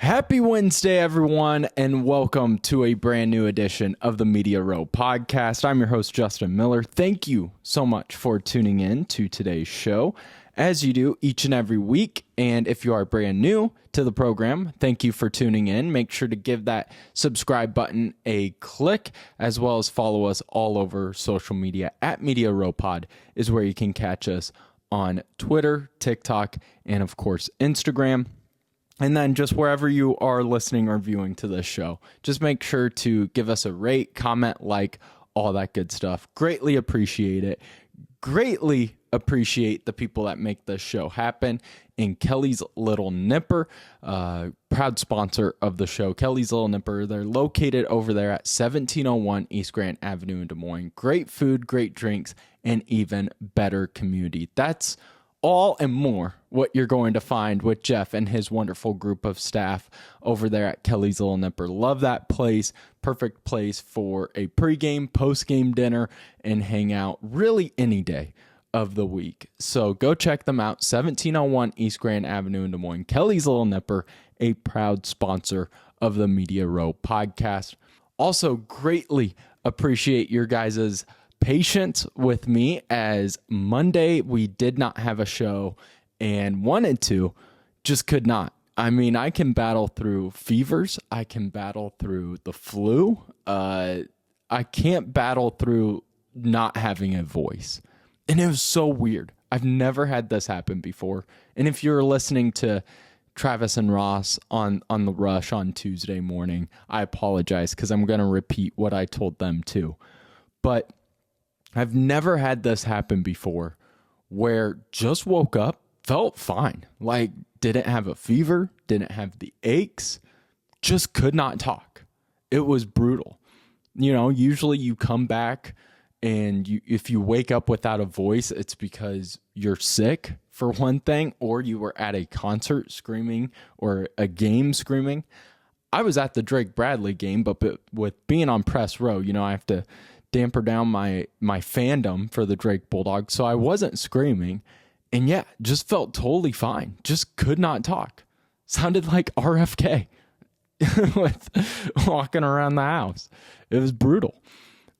Happy Wednesday, everyone, and welcome to a brand new edition of the Media Row podcast. I'm your host, Justin Miller. Thank you so much for tuning in to today's show, as you do each and every week. And if you are brand new to the program, thank you for tuning in. Make sure to give that subscribe button a click, as well as follow us all over social media. At Media Row Pod is where you can catch us on Twitter, TikTok, and of course, Instagram. And then just wherever you are listening or viewing to this show, just make sure to give us a rate, comment, like, all that good stuff. Greatly appreciate it. Greatly appreciate the people that make this show happen. And Kelly's Little Nipper, proud sponsor of the show, Kelly's Little Nipper. They're located over there at 1701 East Grand Avenue in Des Moines. Great food, great drinks, and even better community. That's all and more what you're going to find with Jeff and his wonderful group of staff over there at Kelly's Little Nipper. Love that place. Perfect place for a pregame, postgame dinner, and hang out really any day of the week. So go check them out. 1701 East Grand Avenue in Des Moines. Kelly's Little Nipper, a proud sponsor of the Media Row podcast. Also greatly appreciate your guys' patience with me, as Monday we did not have a show and wanted to, just could not. I mean, I can battle through fevers. I can battle through the flu. I can't battle through not having a voice. And it was so weird. I've never had this happen before. And if you're listening to Travis and Ross on the Rush on Tuesday morning, I apologize, because I'm going to repeat what I told them too. But I've never had this happen before, where just woke up, felt fine. Like, didn't have a fever, didn't have the aches, just could not talk. It was brutal. You know, usually you come back and if you wake up without a voice, it's because you're sick, for one thing, or you were at a concert screaming or a game screaming. I was at the Drake Bradley game, but with being on press row, you know, I have to damper down my fandom for the Drake Bulldogs, so I wasn't screaming, and yeah, just felt totally fine. Just could not talk. Sounded like RFK with walking around the house. It was brutal.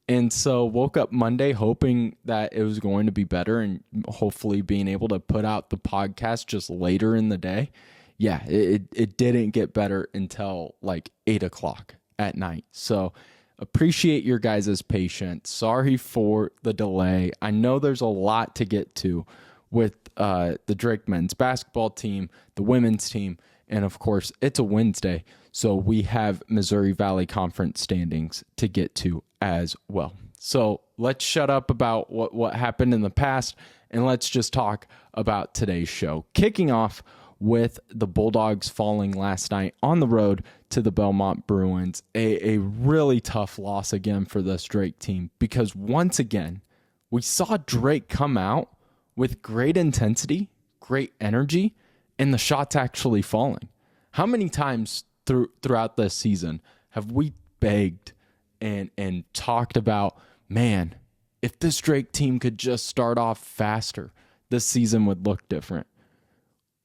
And so woke up Monday hoping that it was going to be better and hopefully being able to put out the podcast just later in the day. Yeah, it didn't get better until like 8 o'clock at night. So appreciate your guys' patience. Sorry for the delay. I know there's a lot to get to with the Drake men's basketball team, the women's team, and of course, it's a Wednesday, so we have Missouri Valley Conference standings to get to as well. So let's shut up about what happened in the past, and let's just talk about today's show. Kicking off with the Bulldogs falling last night on the road to the Belmont Bruins. A really tough loss again for this Drake team, because once again, we saw Drake come out with great intensity, great energy, and the shots actually falling. How many times throughout this season have we begged and talked about, man, if this Drake team could just start off faster, this season would look different?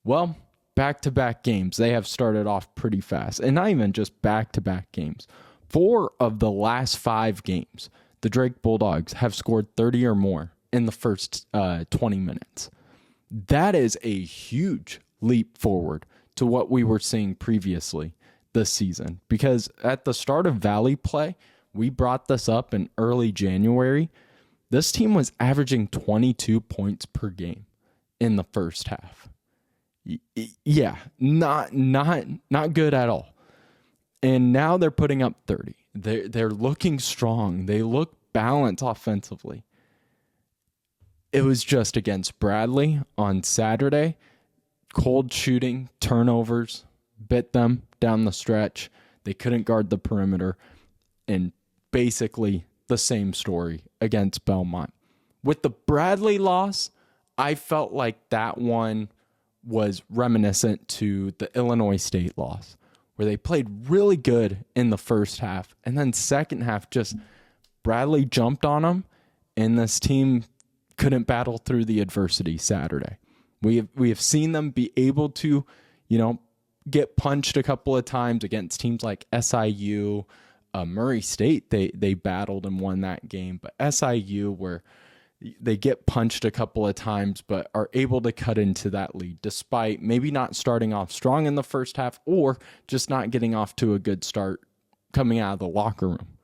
Well, back-to-back games, they have started off pretty fast. And not even just back-to-back games. 4 of the last 5 games, the Drake Bulldogs have scored 30 or more in the first 20 minutes. That is a huge leap forward to what we were seeing previously this season. Because at the start of Valley play, we brought this up in early January. This team was averaging 22 points per game in the first half. Yeah, not good at all. And now they're putting up 30. They're looking strong. They look balanced offensively. It was just against Bradley on Saturday. Cold shooting, turnovers, bit them down the stretch. They couldn't guard the perimeter. And basically the same story against Belmont. With the Bradley loss, I felt like that one was reminiscent to the Illinois State loss, where they played really good in the first half, and then second half, just Bradley jumped on them, and this team couldn't battle through the adversity Saturday. We have seen them be able to, get punched a couple of times against teams like SIU, Murray State. They battled and won that game, but SIU, where they get punched a couple of times, but are able to cut into that lead despite maybe not starting off strong in the first half or just not getting off to a good start coming out of the locker room.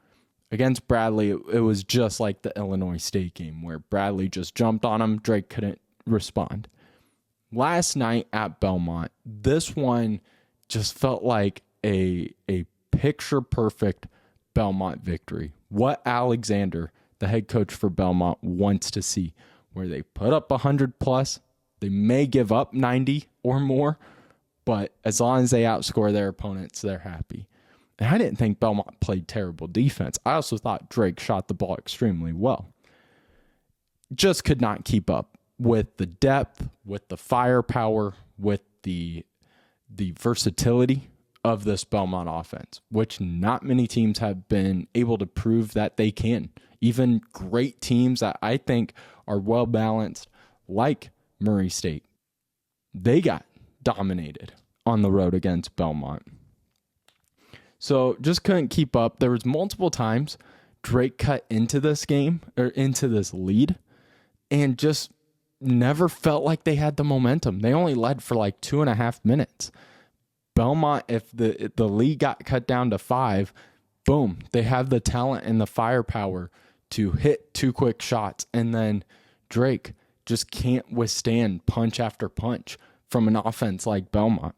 Against Bradley, it was just like the Illinois State game where Bradley just jumped on him. Drake couldn't respond. Last night at Belmont, this one just felt like a picture-perfect Belmont victory. What Alexander, the head coach for Belmont, wants to see, where they put up 100+. They may give up 90 or more, but as long as they outscore their opponents, they're happy. And I didn't think Belmont played terrible defense. I also thought Drake shot the ball extremely well. Just could not keep up with the depth, with the firepower, with the versatility of this Belmont offense, which not many teams have been able to prove that they can. Even great teams that I think are well-balanced, like Murray State, they got dominated on the road against Belmont. So just couldn't keep up. There was multiple times Drake cut into this game or into this lead and just never felt like they had the momentum. They only led for like 2.5 minutes. Belmont, if the lead got cut down to 5, boom, they have the talent and the firepower to hit 2 quick shots. And then Drake just can't withstand punch after punch from an offense like Belmont.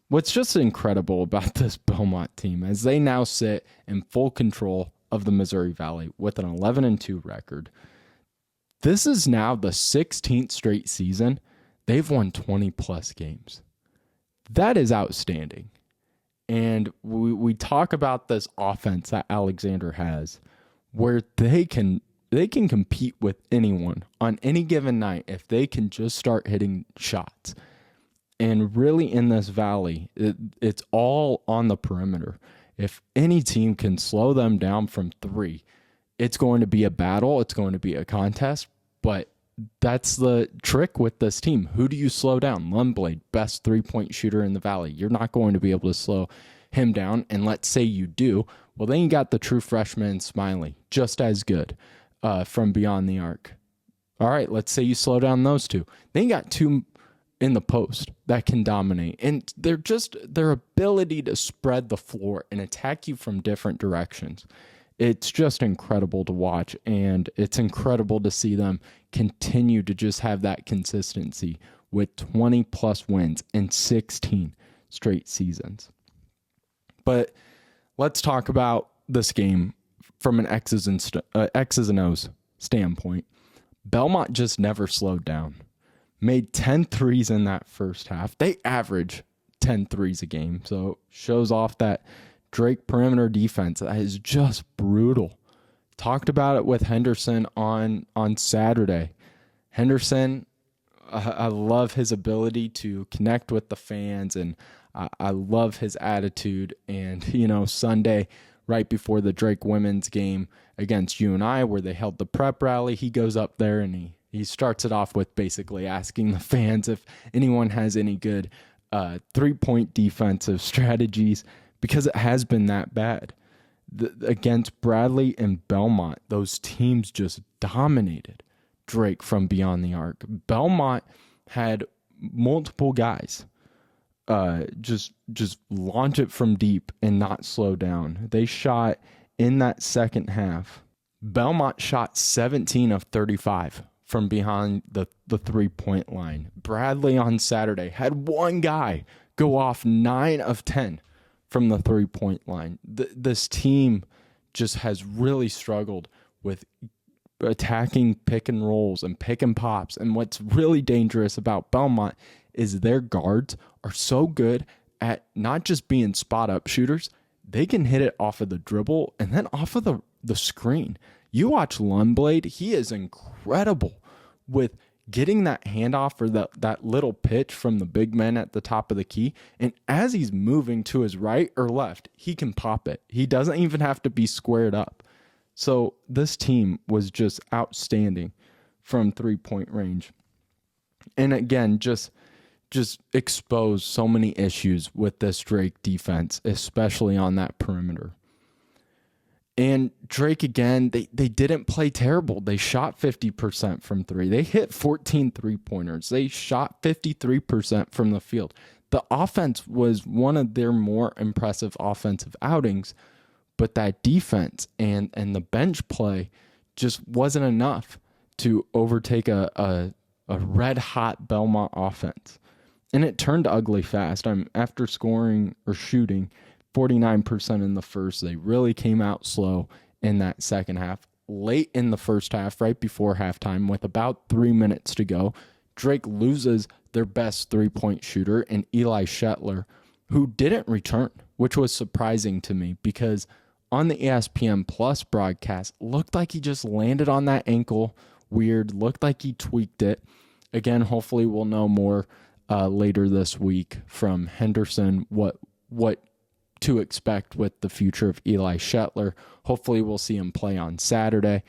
What's just incredible about this Belmont team is they now sit in full control of the Missouri Valley with an 11-2 record. This is now the 16th straight season they've won 20+ games. That is outstanding. And we talk about this offense that Alexander has, where they can compete with anyone on any given night if they can just start hitting shots. And really in this valley, it's all on the perimeter. If any team can slow them down from 3, it's going to be a battle. It's going to be a contest. But that's the trick with this team. Who do you slow down? Lundblade, best 3-point shooter in the valley. You're not going to be able to slow him down. And let's say you do. Well, then you got the true freshman Smiley, just as good from beyond the arc. All right, let's say you slow down those 2. Then you got 2 in the post that can dominate. And their ability to spread the floor and attack you from different directions. It's just incredible to watch, and it's incredible to see them continue to just have that consistency with 20+ wins in 16 straight seasons. But let's talk about this game from an X's and O's standpoint. Belmont just never slowed down. Made 10 threes in that first half. They average 10 threes a game, so shows off that Drake perimeter defense that is just brutal. Talked about it with Henderson on Saturday. Henderson, I love his ability to connect with the fans, and I love his attitude. And, Sunday, right before the Drake women's game against UNI, where they held the prep rally, he goes up there and he starts it off with basically asking the fans if anyone has any good 3-point defensive strategies, because it has been that bad. Against Bradley and Belmont, those teams just dominated Drake from beyond the arc. Belmont had multiple guys just launch it from deep and not slow down. They shot in that second half. Belmont shot 17 of 35 from behind the 3-point line. Bradley on Saturday had one guy go off 9 of 10 from the 3-point line. This team just has really struggled with attacking pick and rolls and pick and pops. And what's really dangerous about Belmont is their guards are so good at not just being spot up shooters, they can hit it off of the dribble and then off of the screen. You watch Lundblade, he is incredible with getting that handoff or that little pitch from the big men at the top of the key. And as he's moving to his right or left, he can pop it. He doesn't even have to be squared up. So this team was just outstanding from 3-point range. And again, just just exposed so many issues with this Drake defense, especially on that perimeter. And Drake, again, they didn't play terrible. They shot 50% from three. They hit 14 three-pointers. They shot 53% from the field. The offense was one of their more impressive offensive outings, but that defense and the bench play just wasn't enough to overtake a red-hot Belmont offense. And it turned ugly fast. After scoring or shooting 49% in the first, they really came out slow in that second half. Late in the first half, right before halftime, with about 3 minutes to go, Drake loses their best three-point shooter in Eli Shetler, who didn't return, which was surprising to me because on the ESPN Plus broadcast, looked like he just landed on that ankle weird, looked like he tweaked it. Again, hopefully we'll know more later this week from Henderson what to expect with the future of Eli Shetler. Hopefully we'll see him play on Saturday.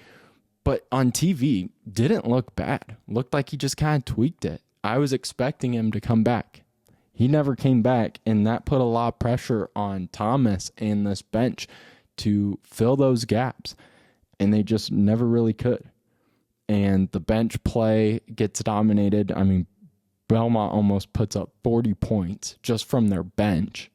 But on TV, didn't look bad. Looked like he just kind of tweaked it. I was expecting him to come back. He never came back, and that put a lot of pressure on Thomas and this bench to fill those gaps, and they just never really could. And the bench play gets dominated. I mean, Belmont almost puts up 40 points just from their bench.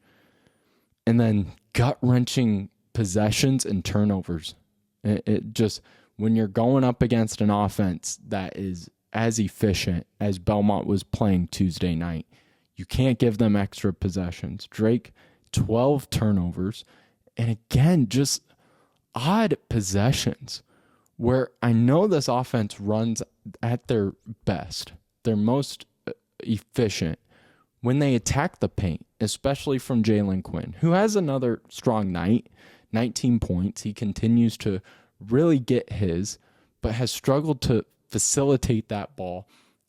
And then gut-wrenching possessions and turnovers. It just, when you're going up against an offense that is as efficient as Belmont was playing Tuesday night, you can't give them extra possessions. Drake, 12 turnovers. And again, just odd possessions where I know this offense runs at their best. They're most efficient when they attack the paint, especially from Jalen Quinn, who has another strong night, 19 points. He continues to really get his, but has struggled to facilitate that ball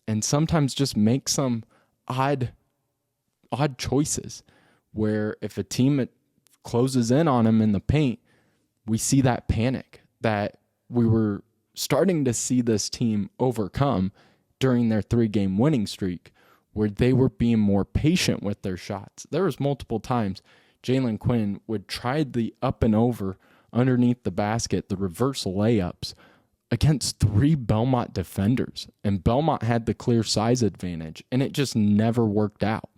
and sometimes just make some odd choices where if a team closes in on him in the paint, we see that panic that we were starting to see this team overcome during their 3-game winning streak, where they were being more patient with their shots. There was multiple times Jalen Quinn would try the up and over underneath the basket, the reverse layups, against 3 Belmont defenders. And Belmont had the clear size advantage, and it just never worked out.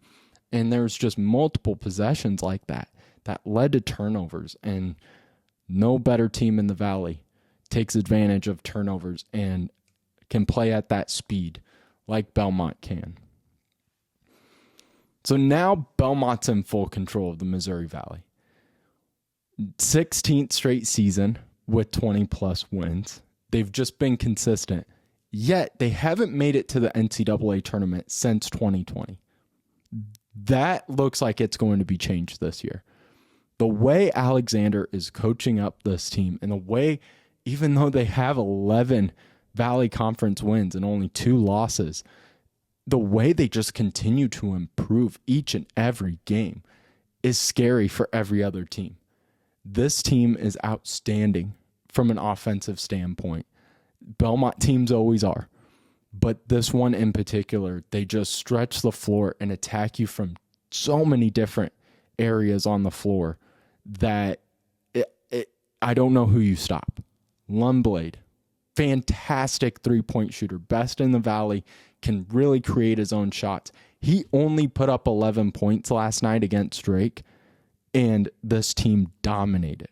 And there was just multiple possessions like that led to turnovers, and no better team in the Valley takes advantage of turnovers and can play at that speed like Belmont can. So now Belmont's in full control of the Missouri Valley. 16th straight season with 20-plus wins. They've just been consistent, yet they haven't made it to the NCAA tournament since 2020. That looks like it's going to be changed this year. The way Alexander is coaching up this team and the way, even though they have 11 Valley Conference wins and only 2 losses, the way they just continue to improve each and every game is scary for every other team. This team is outstanding from an offensive standpoint. Belmont teams always are. But this one in particular, they just stretch the floor and attack you from so many different areas on the floor that I don't know who you stop. Lundblade, fantastic three-point shooter, best in the Valley, can really create his own shots. He only put up 11 points last night against Drake, and this team dominated.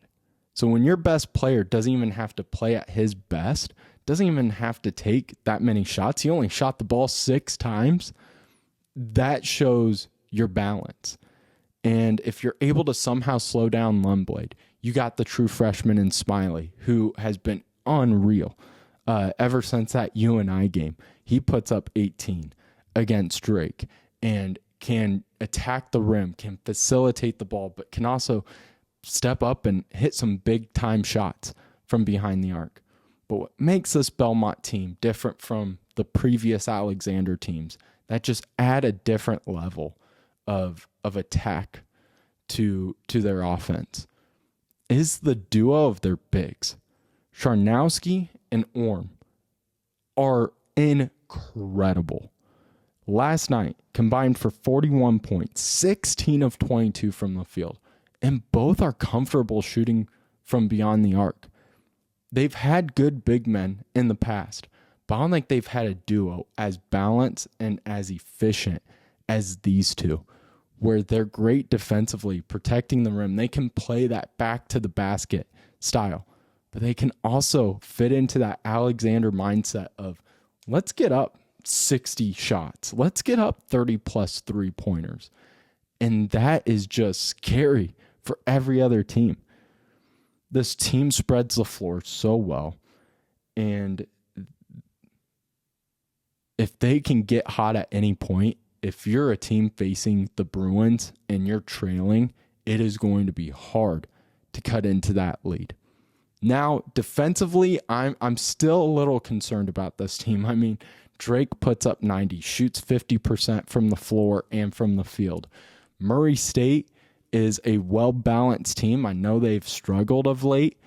So when your best player doesn't even have to play at his best, doesn't even have to take that many shots, he only shot the ball 6 times, that shows your balance. And if you're able to somehow slow down Lundblade, you got the true freshman in Smiley, who has been unreal ever since that UNI game. He puts up 18 against Drake and can attack the rim, can facilitate the ball, but can also step up and hit some big-time shots from behind the arc. But what makes this Belmont team different from the previous Alexander teams that just add a different level of attack to their offense is the duo of their bigs. Charnowski and Orm are incredible. last night combined for 41 points, 16 of 22 from the field, and both are comfortable shooting from beyond the arc. They've had good big men in the past, but I don't think they've had a duo as balanced and as efficient as these two, where they're great defensively, protecting the rim. They can play that back to the basket style, but they can also fit into that Alexander mindset of let's get up 60 shots. Let's get up 30 plus 3-pointers. And that is just scary for every other team. This team spreads the floor so well. And if they can get hot at any point, if you're a team facing the Bruins and you're trailing, it is going to be hard to cut into that lead. Now, defensively, I'm still a little concerned about this team. I mean, Drake puts up 90, shoots 50% from the floor and from the field. Murray State is a well-balanced team. I know they've struggled of late,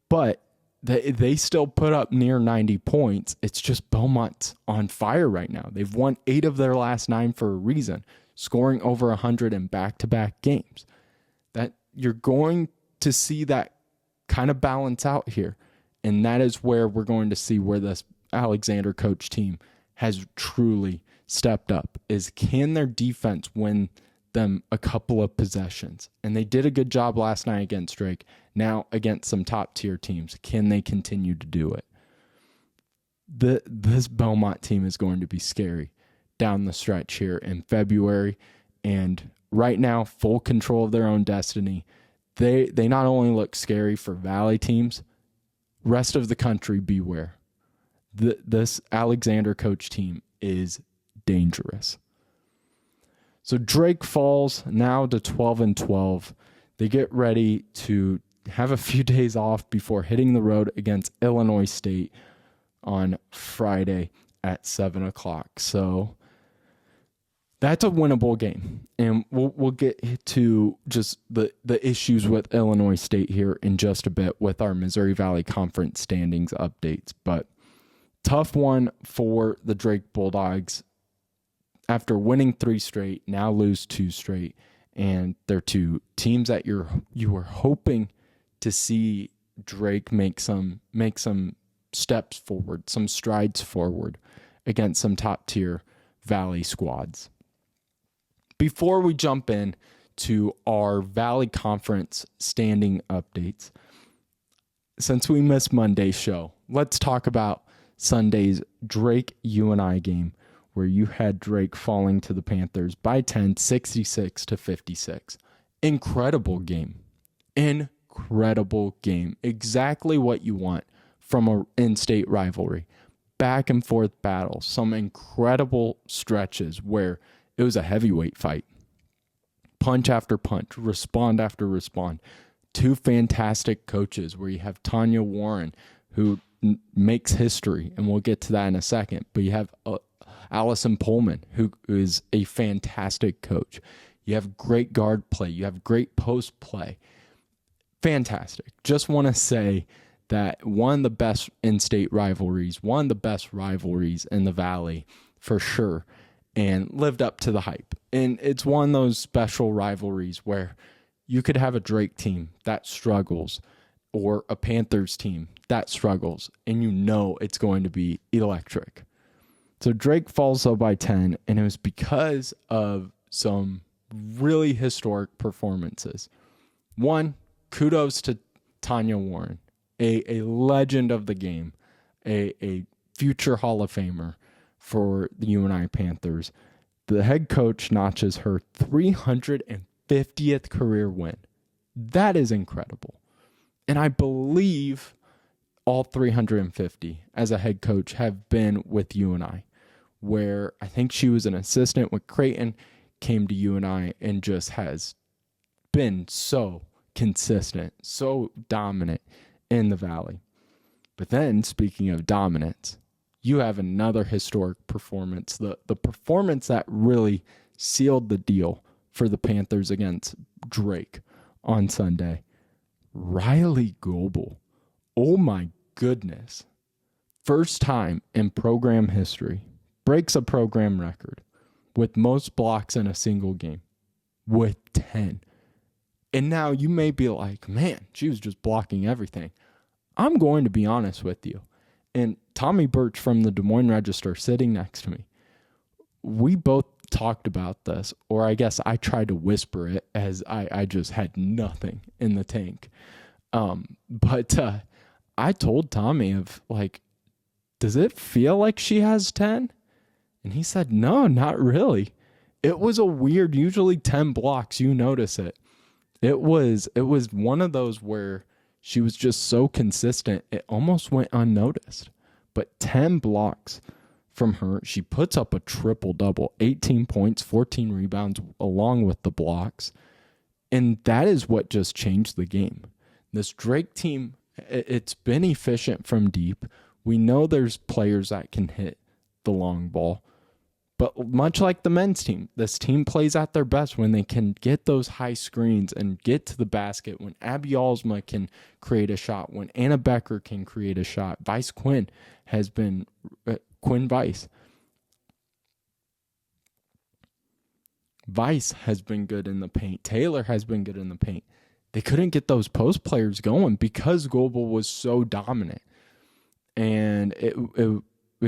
but they still put up near 90 points. It's just Belmont's on fire right now. They've won 8 of their last 9 for a reason, scoring over 100 in back-to-back games. That you're going to see that kind of balance out here, and that is where we're going to see where this Alexander coach team has truly stepped up, is can their defense win them a couple of possessions? And they did a good job last night against Drake. Now against some top tier teams, can they continue to do it? This Belmont team is going to be scary down the stretch here in February, and right now full control of their own destiny. They not only look scary for Valley teams, rest of the country beware. This Alexander coach team is dangerous. So Drake falls now to 12-12. They get ready to have a few days off before hitting the road against Illinois State on Friday at 7 o'clock. So that's a winnable game. And we'll get to just the issues with Illinois State here in just a bit with our Missouri Valley Conference standings updates. But tough one for the Drake Bulldogs. After winning 3 straight, now lose 2 straight, and they're 2 teams that you were hoping to see Drake make some steps forward, some strides forward against some top tier Valley squads. Before we jump in to our Valley Conference standing updates, since we missed Monday's show, let's talk about Sunday's Drake UNI game, where you had Drake falling to the Panthers by 10, 66-56. Incredible game. Incredible game. Exactly what you want from an in-state rivalry. Back and forth battles. Some incredible stretches where it was a heavyweight fight. Punch after punch. Respond after respond. 2 fantastic coaches where you have Tanya Warren, who makes history, and we'll get to that in a second. But you have Allison Pullman, who is a fantastic coach. You have great guard play. You have great post play. Fantastic. Just want to say that one of the best in-state rivalries, one of the best rivalries in the Valley for sure, and lived up to the hype. And it's one of those special rivalries where you could have a Drake team that struggles or a Panthers team that struggles, and you know it's going to be electric. So Drake falls though by 10, and it was because of some really historic performances. One, kudos to Tanya Warren, a legend of the game, a future Hall of Famer for the UNI Panthers. The head coach notches her 350th career win. That is incredible. And I believe all 350 as a head coach have been with UNI, where I think she was an assistant with Creighton, came to UNI, and just has been so consistent, so dominant in the Valley. But then, speaking of dominance, you have another historic performance, the performance that really sealed the deal for the Panthers against Drake on Sunday. Riley Goebel. Oh my goodness. First time in program history. Breaks a program record. with most blocks in a single game with 10. And now you may be like, man, she was just blocking everything. I'm going to be honest with you. And Tommy Birch from the Des Moines Register sitting next to me, we both talked about this, or I guess I tried to whisper it as I just had nothing in the tank. But I told Tommy of like, does it feel like she has 10? And he said, no, not really. It was a weird, usually 10 blocks, you notice it. It was one of those where she was just so consistent, it almost went unnoticed. But 10 blocks from her, she puts up a triple-double, 18 points, 14 rebounds, along with the blocks. And that is what just changed the game. This Drake team, it's been efficient from deep. We know there's players that can hit the long ball. But much like the men's team, this team plays at their best when they can get those high screens and get to the basket, when Abby Alsma can create a shot, when Anna Becker can create a shot. Quinn Vice has been good in the paint. Taylor has been good in the paint. They couldn't get those post players going because Goebel was so dominant. And it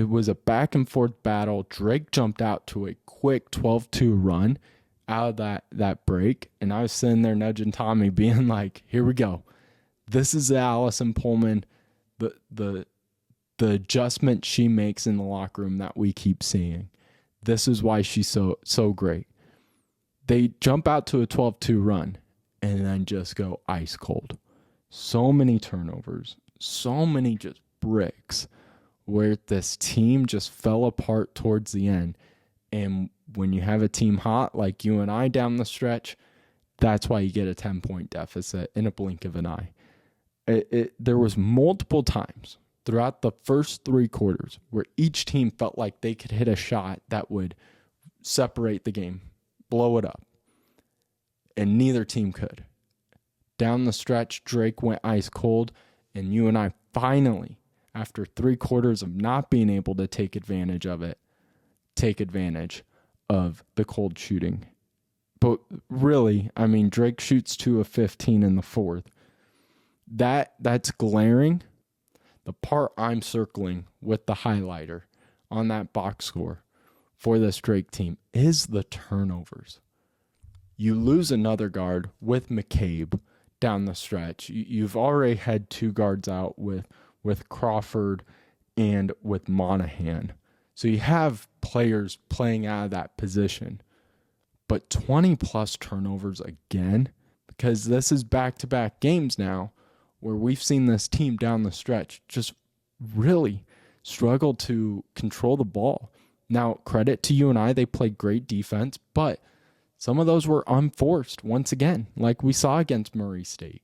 was a back and forth battle. Drake jumped out to a quick 12-2 run out of that break. And I was sitting there nudging Tommy, being like, here we go. This is Allison Pullman, the adjustment she makes in the locker room that we keep seeing. This is why she's so great. They jump out to a 12-2 run and then just go ice cold. So many turnovers, so many just bricks, where this team just fell apart towards the end. And when you have a team hot like you and I down the stretch, that's why you get a 10-point deficit in a blink of an eye. There was multiple times throughout the first 3 quarters where each team felt like they could hit a shot that would separate the game, blow it up. And neither team could. Down the stretch, Drake went ice cold, and you and I finally, after 3 quarters of not being able to take advantage of the cold shooting. But really, I mean, Drake shoots 2 of 15 in the fourth. That's glaring. The part I'm circling with the highlighter on that box score for this Drake team is the turnovers. You lose another guard with McCabe down the stretch. You've already had 2 guards out with Crawford and with Monahan. So you have players playing out of that position. But 20-plus turnovers again, because this is back-to-back games now where we've seen this team down the stretch just really struggle to control the ball. Now, credit to you and I, they played great defense, but some of those were unforced once again, like we saw against Murray State.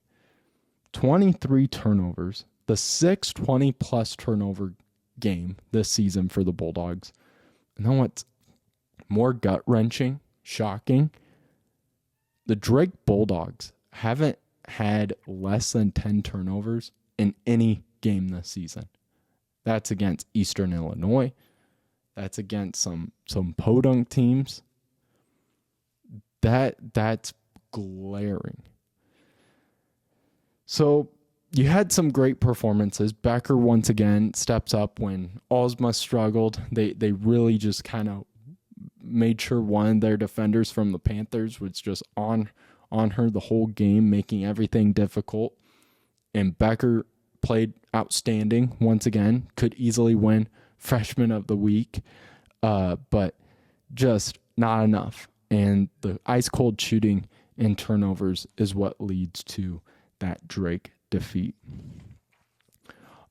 23 turnovers, the 6th 20-plus turnover game this season for the Bulldogs. And then what's more gut-wrenching, shocking, the Drake Bulldogs haven't had less than 10 turnovers in any game this season. That's against Eastern Illinois. That's against some podunk teams. That's glaring. So you had some great performances. Becker once again steps up when Alsma struggled. They really just kind of made sure one of their defenders from the Panthers was just on her the whole game, making everything difficult. And Becker played outstanding once again. Could easily win Freshman of the Week, but just not enough. And the ice-cold shooting and turnovers is what leads to that Drake defeat.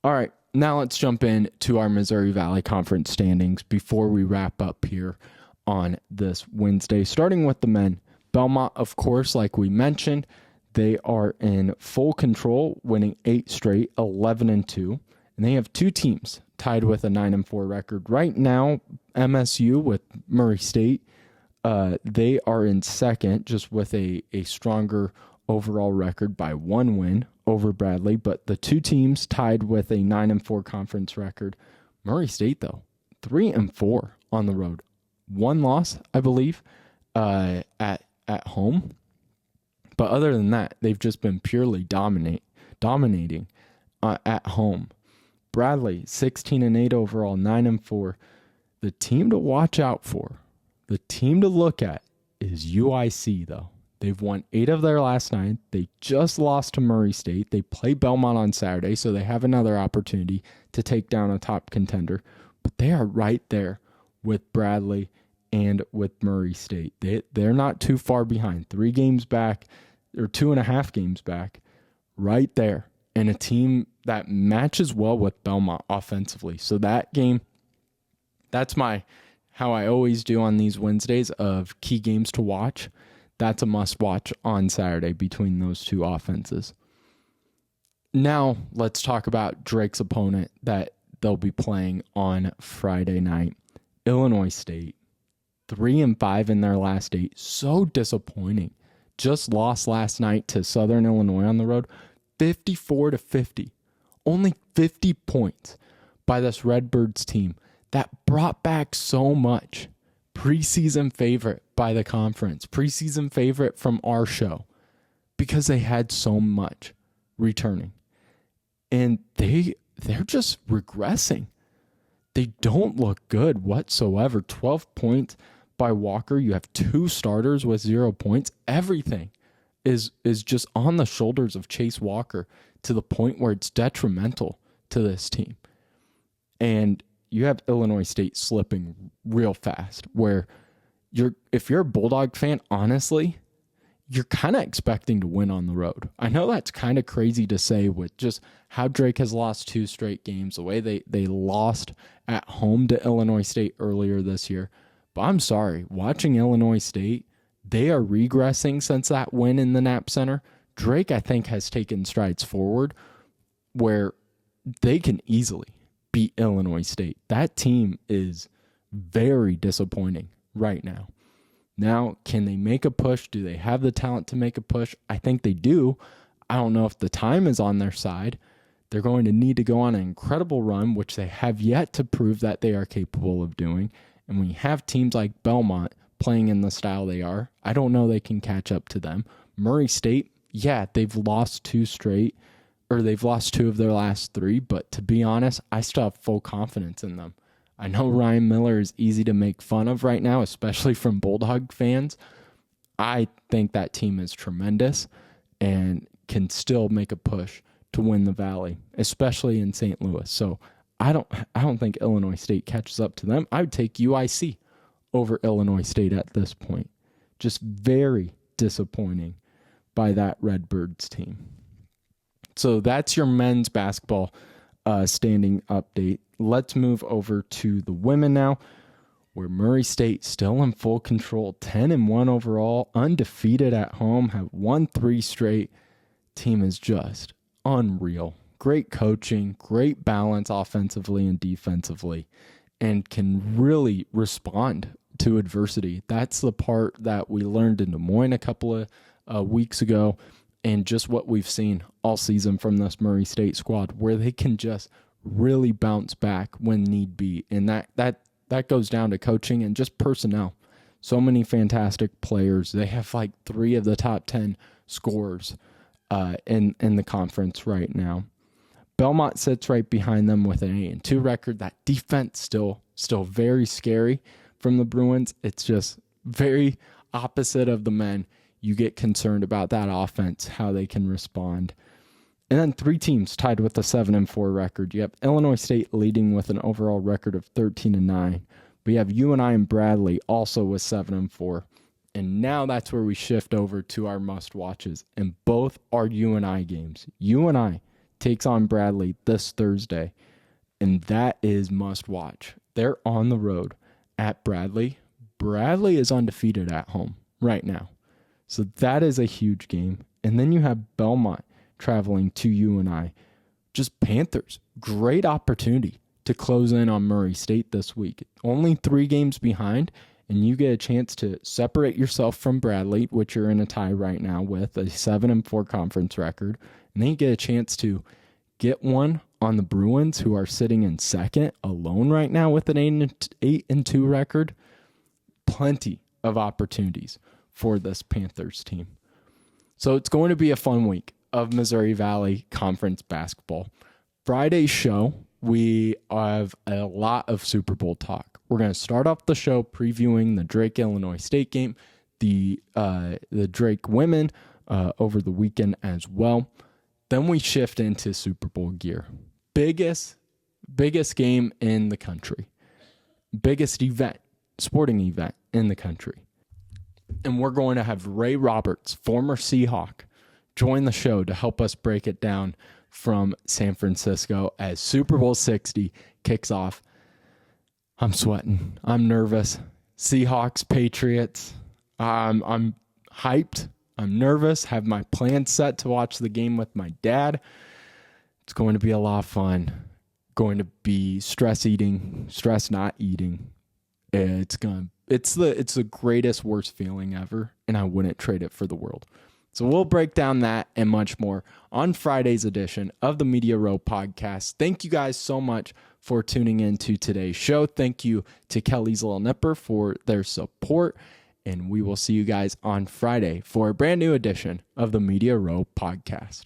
All right, now let's jump into our Missouri Valley Conference standings before we wrap up here on this Wednesday. Starting with the men, Belmont, of course, like we mentioned, they are in full control, winning 8 straight, 11-2. And they have 2 teams tied with a 9-4 record. Right now, MSU with Murray State, they are in second, just with a stronger overall record by 1 win over Bradley. But the 2 teams tied with a 9-4 conference record. Murray State, though, 3-4 on the road. one loss, I believe, at home. But other than that, they've just been purely dominating at home. Bradley, 16-8 overall, 9-4. The team to watch out for, the team to look at is UIC, though. They've won 8 of their last 9. They just lost to Murray State. They play Belmont on Saturday, so they have another opportunity to take down a top contender. But they are right there with Bradley and with Murray State. They're not too far behind. 3 games back, or 2.5 games back, right there. And a team that matches well with Belmont offensively. So that game, that's how I always do on these Wednesdays of key games to watch. That's a must watch on Saturday between those two offenses. Now let's talk about Drake's opponent that they'll be playing on Friday night. Illinois State, 3-5 in their last 8. So disappointing. Just lost last night to Southern Illinois on the road, 54-50. Only 50 points by this Redbirds team that brought back so much. Preseason favorite by the conference, preseason favorite from our show, because they had so much returning. And they're just regressing. They don't look good whatsoever. 12 points by Walker. You have 2 starters with 0 points. Everything is just on the shoulders of Chase Walker to the point where it's detrimental to this team. And you have Illinois State slipping real fast, where if you're a Bulldog fan, honestly, you're kind of expecting to win on the road. I know that's kind of crazy to say with just how Drake has lost 2 straight games, the way they lost at home to Illinois State earlier this year. But I'm sorry, watching Illinois State, they are regressing since that win in the Knapp Center. Drake, I think, has taken strides forward where they can easily beat Illinois State. That team is very disappointing right now. Now, can they make a push? Do they have the talent to make a push? I think they do. I don't know if the time is on their side. They're going to need to go on an incredible run, which they have yet to prove that they are capable of doing. And when you have teams like Belmont playing in the style they are, I don't know they can catch up to them. Murray State, yeah, they've lost 2 straight, or they've lost 2 of their last 3, but to be honest, I still have full confidence in them. I know Ryan Miller is easy to make fun of right now, especially from Bulldog fans. I think that team is tremendous and can still make a push to win the Valley, especially in St. Louis. So I don't think Illinois State catches up to them. I would take UIC over Illinois State at this point. Just very disappointing by that Redbirds team. So that's your men's basketball standing update. Let's move over to the women now, where Murray State still in full control, 10-1 overall, undefeated at home, have won 3 straight. Team is just unreal. Great coaching, great balance offensively and defensively, and can really respond to adversity. That's the part that we learned in Des Moines a couple of weeks ago, and just what we've seen all season from this Murray State squad, where they can just really bounce back when need be. And that goes down to coaching and just personnel. So many fantastic players. They have like 3 of the top 10 scorers in the conference right now. Belmont sits right behind them with an 8-2 record. That defense still very scary from the Bruins. It's just very opposite of the men. You get concerned about that offense, how they can respond. And then 3 teams tied with a 7-4 record. You have Illinois State leading with an overall record of 13-9. We have UNI and Bradley also with 7-4. And now that's where we shift over to our must-watches. And both are UNI games. UNI takes on Bradley this Thursday. And that is must-watch. They're on the road at Bradley. Bradley is undefeated at home right now. So that is a huge game. And then you have Belmont traveling to UNI. Just Panthers, great opportunity to close in on Murray State this week. Only 3 games behind, and you get a chance to separate yourself from Bradley, which you're in a tie right now with, a 7-4 conference record. And then you get a chance to get one on the Bruins, who are sitting in second alone right now with an 8-2 record. plenty of opportunities for this Panthers team. So it's going to be a fun week of Missouri Valley Conference basketball. Friday's show, we have a lot of Super Bowl talk. We're going to start off the show previewing the Drake Illinois State game, the Drake women over the weekend as well. Then we shift into Super Bowl gear. Biggest game in the country. Biggest event, sporting event in the country. And we're going to have Ray Roberts, former Seahawk, join the show to help us break it down from San Francisco as Super Bowl 60 kicks off. I'm sweating. I'm nervous. Seahawks, Patriots. I'm hyped. I'm nervous. Have my plans set to watch the game with my dad. It's going to be a lot of fun. Going to be stress not eating. It's the greatest, worst feeling ever, and I wouldn't trade it for the world. So we'll break down that and much more on Friday's edition of the Media Row podcast. Thank you guys so much for tuning in to today's show. Thank you to Kelly's Little Nipper for their support, and we will see you guys on Friday for a brand new edition of the Media Row podcast.